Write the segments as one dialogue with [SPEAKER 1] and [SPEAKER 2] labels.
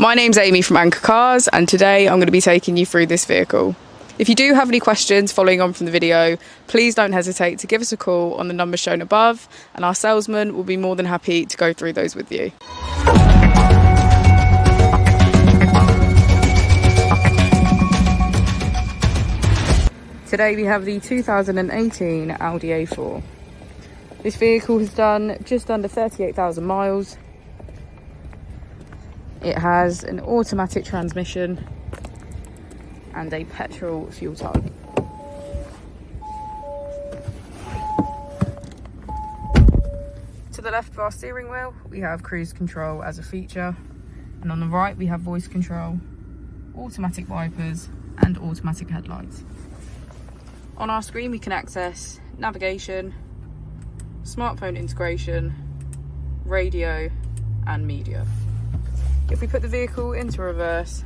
[SPEAKER 1] My name's Amy from Anchor Cars, and today I'm going to be taking you through this vehicle. If you do have any questions following on from the video, please don't hesitate to give us a call on the number shown above, and our salesman will be more than happy to go through those with you. Today we have the 2018 Audi A4. This vehicle has done just under 38,000 miles. It has an automatic transmission and a petrol fuel tank. To the left of our steering wheel, we have cruise control as a feature, and on the right we have voice control, automatic wipers and automatic headlights. On our screen we can access navigation, smartphone integration, radio and media. If we put the vehicle into reverse,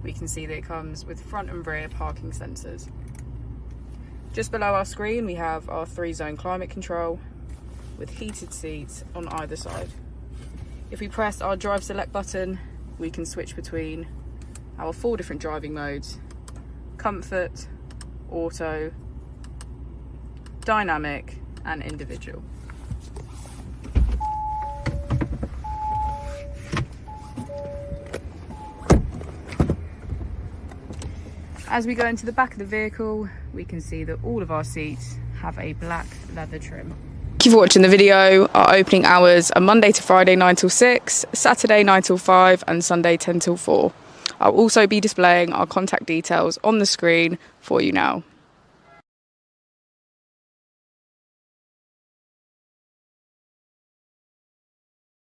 [SPEAKER 1] we can see that it comes with front and rear parking sensors. Just below our screen we have our 3-zone climate control with heated seats on either side. If we press our drive select button, we can switch between our 4 different driving modes: comfort, auto, dynamic and individual. As we go into the back of the vehicle, we can see that all of our seats have a black leather trim. Thank you for watching the video. Our opening hours are Monday to Friday 9 till 6, Saturday 9 till 5 and Sunday 10 till 4. I'll also be displaying our contact details on the screen for you now.